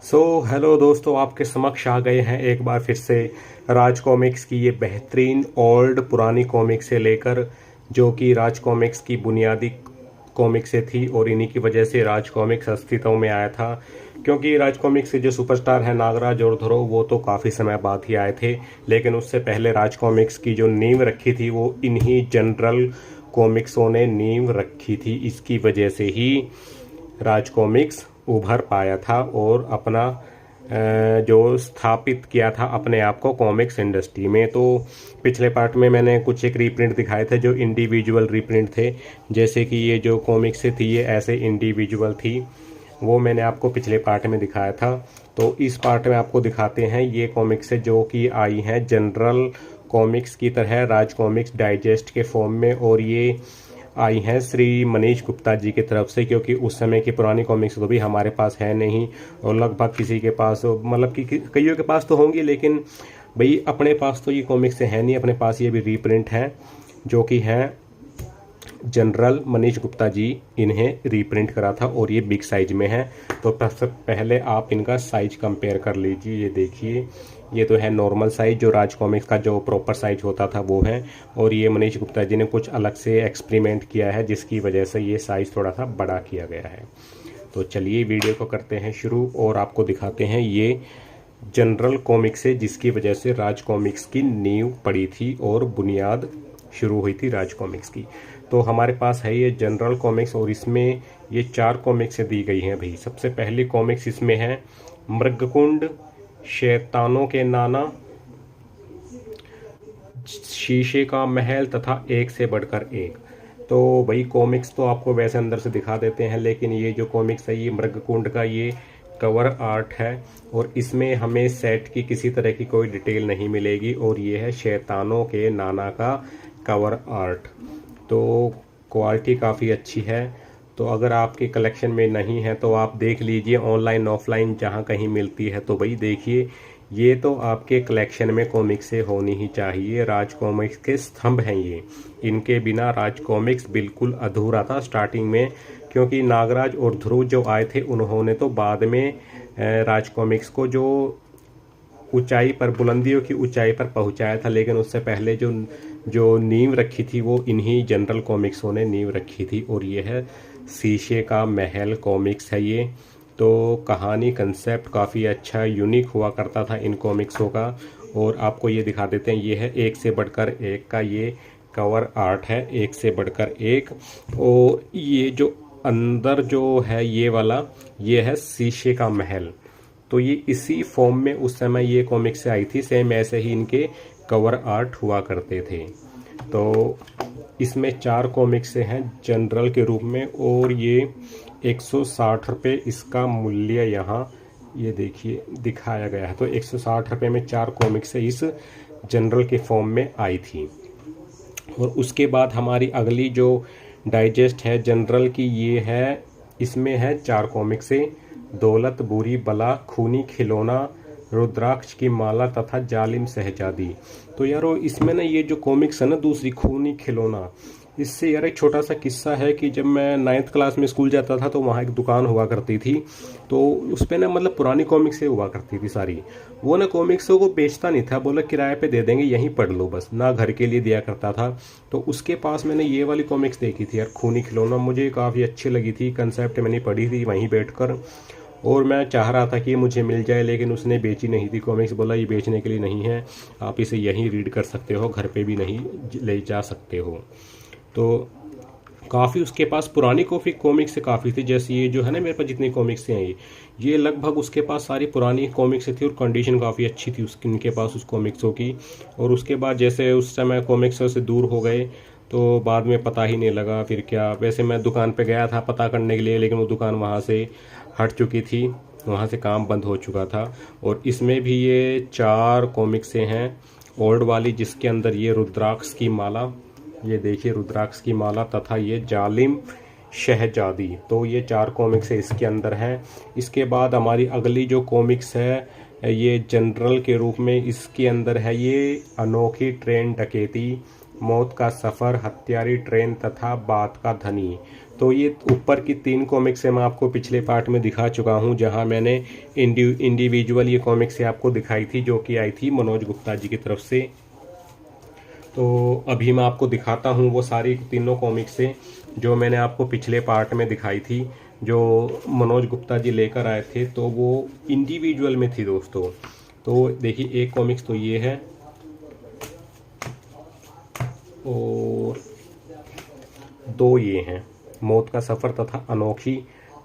Hello दोस्तों, आपके समक्ष आ गए हैं एक बार फिर से राज कॉमिक्स की ये बेहतरीन ओल्ड पुरानी कॉमिक से लेकर, जो कि राज कॉमिक्स की बुनियादी कॉमिक से थी और इन्हीं की वजह से राज कॉमिक्स अस्तित्व में आया था। क्योंकि राज कॉमिक्स के जो सुपरस्टार हैं नागराज और ध्रुव, वो तो काफ़ी समय बाद ही आए थे, लेकिन उससे पहले राज कॉमिक्स की जो नींव रखी थी वो इन्हीं जनरल कॉमिक्सों ने नींव रखी थी। इसकी वजह से ही राज कॉमिक्स उभर पाया था और अपना जो स्थापित किया था अपने आप को कॉमिक्स इंडस्ट्री में। तो पिछले पार्ट में मैंने कुछ एक रीप्रिंट दिखाए थे जो इंडिविजुअल रीप्रिंट थे, जैसे कि ये जो कॉमिक्स थी ये ऐसे इंडिविजुअल थी, वो मैंने आपको पिछले पार्ट में दिखाया था। तो इस पार्ट में आपको दिखाते हैं ये कॉमिक्स जो कि आई हैं जनरल कॉमिक्स की तरह राज कॉमिक्स डाइजेस्ट के फॉर्म में, और ये आई हैं श्री मनीष गुप्ता जी की तरफ से। क्योंकि उस समय की पुरानी कॉमिक्स तो भी हमारे पास है नहीं, और लगभग किसी के पास, मतलब कि कईयों के पास तो होंगी, लेकिन भाई अपने पास तो ये कॉमिक्स है नहीं। अपने पास ये भी रीप्रिंट हैं जो कि हैं जनरल मनीष गुप्ता जी इन्हें रीप्रिंट करा था, और ये बिग साइज में है। तो सबसे पहले आप इनका साइज कंपेयर कर लीजिए। ये देखिए, ये तो है नॉर्मल साइज, जो राज कॉमिक्स का जो प्रॉपर साइज होता था वो है, और ये मनीष गुप्ता जी ने कुछ अलग से एक्सपेरिमेंट किया है जिसकी वजह से ये साइज थोड़ा सा बड़ा किया गया है। तो चलिए वीडियो को करते हैं शुरू और आपको दिखाते हैं ये जनरल कॉमिक्स है जिसकी वजह से राज कॉमिक्स की नींव पड़ी थी और बुनियाद शुरू हुई थी राज कॉमिक्स की। तो हमारे पास है ये जनरल कॉमिक्स, और इसमें ये 4 कॉमिक्स दी गई हैं भाई। सबसे पहली कॉमिक्स इसमें है मृगकुंड, शैतानों के नाना, शीशे का महल तथा एक से बढ़कर एक। तो भाई कॉमिक्स तो आपको वैसे अंदर से दिखा देते हैं, लेकिन ये जो कॉमिक्स है ये मृगकुंड का ये कवर आर्ट है, और इसमें हमें सेट की किसी तरह की कोई डिटेल नहीं मिलेगी। और ये है शैतानों के नाना का कवर आर्ट। तो क्वालिटी काफ़ी अच्छी है। तो अगर आपके कलेक्शन में नहीं है तो आप देख लीजिए ऑनलाइन ऑफलाइन जहाँ कहीं मिलती है तो भाई देखिए, ये तो आपके कलेक्शन में कॉमिक्स से होनी ही चाहिए। राज कॉमिक्स के स्तंभ हैं ये, इनके बिना राज कॉमिक्स बिल्कुल अधूरा था स्टार्टिंग में। क्योंकि नागराज और ध्रुव जो आए थे उन्होंने तो बाद में राज कॉमिक्स को जो ऊंचाई पर, बुलंदियों की ऊंचाई पर पहुंचाया था, लेकिन उससे पहले जो जो नींव रखी थी वो इन्हीं जनरल कॉमिक्सों ने नींव रखी थी। और ये है शीशे का महल कॉमिक्स है ये। तो कहानी कंसेप्ट काफ़ी अच्छा यूनिक हुआ करता था इन कॉमिक्सों का। और आपको ये दिखा देते हैं, ये है एक से बढ़कर एक का ये कवर आर्ट है, एक से बढ़कर एक। और ये जो अंदर जो है ये वाला, ये है शीशे का महल। तो ये इसी फॉर्म में उस समय ये कॉमिक्स आई थी, सेम ऐसे ही इनके कवर आर्ट हुआ करते थे। तो इसमें 4 कॉमिक्स हैं जनरल के रूप में, और ये 160 रुपये इसका मूल्य यहाँ ये देखिए दिखाया गया है। तो 160 रुपये में 4 कॉमिक्स इस जनरल के फॉर्म में आई थी। और उसके बाद हमारी अगली जो डाइजेस्ट है जनरल की, ये है, इसमें है 4 कॉमिक्स, दौलत बुरी बला, खूनी खिलौना, रुद्राक्ष की माला तथा जालिम शहजादी। तो यारो इसमें ना ये जो कॉमिक्स है ना दूसरी, खूनी खिलौना, इससे यार एक छोटा सा किस्सा है कि जब मैं 9th क्लास में स्कूल जाता था तो वहाँ एक दुकान हुआ करती थी। तो उस पर ना मतलब पुरानी कॉमिक्सें हुआ करती थी सारी। वो ना कॉमिक्सों को बेचता नहीं था, बोला किराए पे दे देंगे, यहीं पढ़ लो बस, ना घर के लिए दिया करता था। तो उसके पास मैंने ये वाली कॉमिक्स देखी थी यार, खूनी खिलौना, मुझे काफ़ी अच्छी लगी थी। कंसेप्ट मैंने पढ़ी थी वहीं बैठ, और मैं चाह रहा था कि ये मुझे मिल जाए, लेकिन उसने बेची नहीं थी कॉमिक्स। बोला ये बेचने के लिए नहीं है, आप इसे यहीं रीड कर सकते हो, घर पे भी नहीं ले जा सकते हो। तो काफ़ी उसके पास पुरानी कॉफ़ी कॉमिक्स से काफ़ी थी। जैसे ये जो है ना मेरे पास जितनी कॉमिक्स हैं ये लगभग उसके पास सारी पुरानी कॉमिक्स थी, और कंडीशन काफ़ी अच्छी थी उसकी, इनके पास उस कॉमिक्सों की। और उसके बाद जैसे उस समय कॉमिक्सों से दूर हो गए तो बाद में पता ही नहीं लगा फिर क्या। वैसे मैं दुकान पे गया था पता करने के लिए, लेकिन वो दुकान वहाँ से हट चुकी थी, वहाँ से काम बंद हो चुका था। और इसमें भी ये 4 कॉमिक्सें हैं ओल्ड वाली, जिसके अंदर ये रुद्राक्ष की माला, ये देखिए रुद्राक्ष की माला तथा ये जालिम शहजादी। तो ये 4 कॉमिक्स इसके अंदर हैं। इसके बाद हमारी अगली जो कॉमिक्स है ये जनरल के रूप में, इसके अंदर है ये अनोखी ट्रेन डकैती, मौत का सफ़र, हत्यारी ट्रेन तथा बात का धनी। तो ये ऊपर की 3 कॉमिक्स मैं आपको पिछले पार्ट में दिखा चुका हूँ, जहाँ मैंने इंडिविजुअल ये कॉमिक्स आपको दिखाई थी, जो कि आई थी मनोज गुप्ता जी की तरफ से। तो अभी मैं आपको दिखाता हूँ वो सारी तीनों कॉमिक्स जो मैंने आपको पिछले पार्ट में दिखाई थी, जो मनोज गुप्ता जी लेकर आए थे, तो वो इंडिविजुअल में थी दोस्तों। तो देखिए, एक कॉमिक्स तो ये है, और 2 ये हैं, मौत का सफ़र तथा अनोखी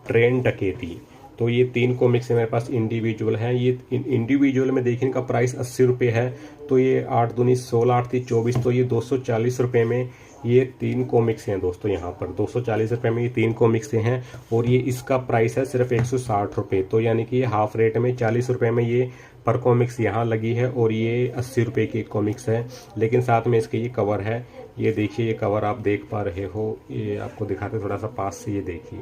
ट्रेन डकैती। तो ये 3 कॉमिक्स मेरे पास इंडिविजुअल हैं। ये इंडिविजुअल में देखने का प्राइस 80 रुपये है। तो ये 8 दूनी 16, 8 3 24, तो ये 240 रुपये में ये 3 कॉमिक्स हैं दोस्तों। यहाँ पर 240 रुपये में ये 3 कॉमिक्स हैं, और ये इसका प्राइस है सिर्फ 160 रुपये। तो यानी कि ये हाफ रेट में 40 रुपये में ये पर कॉमिक्स यहाँ लगी है, और ये 80 रुपये की कॉमिक्स है। लेकिन साथ में इसके ये कवर है, ये देखिए, ये कवर आप देख पा रहे हो, ये आपको दिखाते थोड़ा सा पास से, ये देखिए।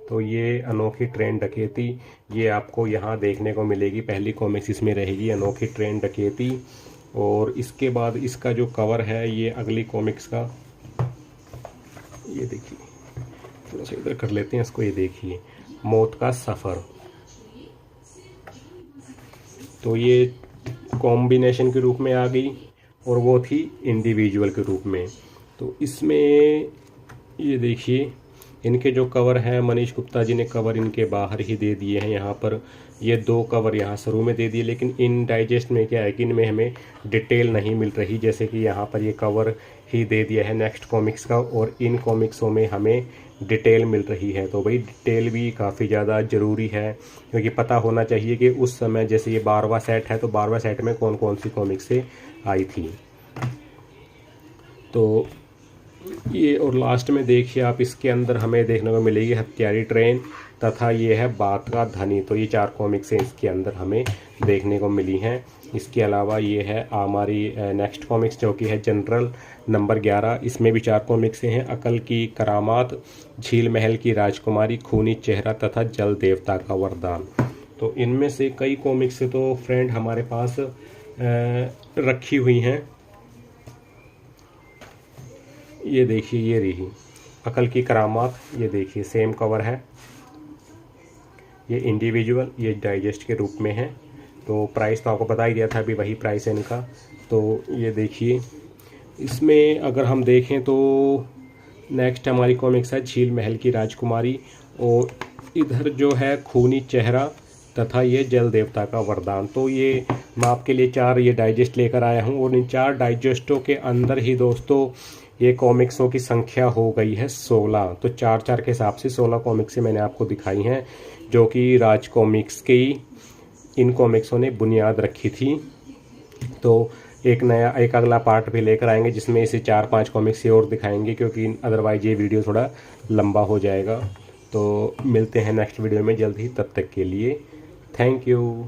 तो ये अनोखी ट्रेन डकैती ये आपको यहाँ देखने को मिलेगी। पहली कॉमिक्स इसमें रहेगी, अनोखी ट्रेन डकैती। और इसके बाद इसका जो कवर है ये अगली कॉमिक्स का, ये देखिए, थोड़ा सा इधर कर लेते हैं इसको, ये देखिए, मौत का सफ़र। तो ये कॉम्बिनेशन के रूप में आ गई, और वो थी इंडिविजुअल के रूप में। तो इसमें ये देखिए, इनके जो कवर हैं, मनीष गुप्ता जी ने कवर इनके बाहर ही दे दिए हैं। यहाँ पर ये 2 कवर यहाँ शुरू में दे दिए, लेकिन इन डाइजेस्ट में क्या है कि इनमें हमें डिटेल नहीं मिल रही। जैसे कि यहाँ पर ये कवर ही दे दिया है नेक्स्ट कॉमिक्स का, और इन कॉमिक्सों में हमें डिटेल मिल रही है। तो भाई डिटेल भी काफ़ी ज़्यादा ज़रूरी है, क्योंकि पता होना चाहिए कि उस समय, जैसे ये 12वां सेट है, तो 12वां सेट में कौन कौन सी कॉमिक्स आई थी। तो ये, और लास्ट में देखिए आप, इसके अंदर हमें देखने को मिलेगी हत्यारी ट्रेन, तथा ये है बात का धनी। तो ये 4 कॉमिक्स हैं इसके अंदर हमें देखने को मिली हैं। इसके अलावा ये है हमारी नेक्स्ट कॉमिक्स, जो कि है जनरल नंबर 11। इसमें भी 4 कॉमिक्स हैं, अकल की करामात, झील महल की राजकुमारी, खूनी चेहरा तथा जल देवता का वरदान। तो इनमें से कई कॉमिक्स तो फ्रेंड हमारे पास रखी हुई हैं। ये देखिए, ये रही अकल की करामात, ये देखिए सेम कवर है। ये इंडिविजुअल, ये डाइजेस्ट के रूप में है। तो प्राइस तो आपको बता ही दिया था, अभी वही प्राइस है इनका। तो ये देखिए, इसमें अगर हम देखें तो नेक्स्ट हमारी कॉमिक्स है झील महल की राजकुमारी, और इधर जो है खूनी चेहरा तथा ये जल देवता का वरदान। तो ये मैं आपके लिए 4 ये डाइजेस्ट लेकर आया हूँ, और इन 4 डाइजेस्टों के अंदर ही दोस्तों ये कॉमिक्सों की संख्या हो गई है 16। तो 4-4 के हिसाब से 16 कॉमिक्सें मैंने आपको दिखाई हैं, जो कि राज कॉमिक्स की इन कॉमिक्सों ने बुनियाद रखी थी। तो एक अगला पार्ट भी लेकर आएंगे, जिसमें इसे 4-5 कॉमिक्स और दिखाएंगे, क्योंकि अदरवाइज ये वीडियो थोड़ा लंबा हो जाएगा। तो मिलते हैं नेक्स्ट वीडियो में जल्द ही, तब तक के लिए थैंक यू।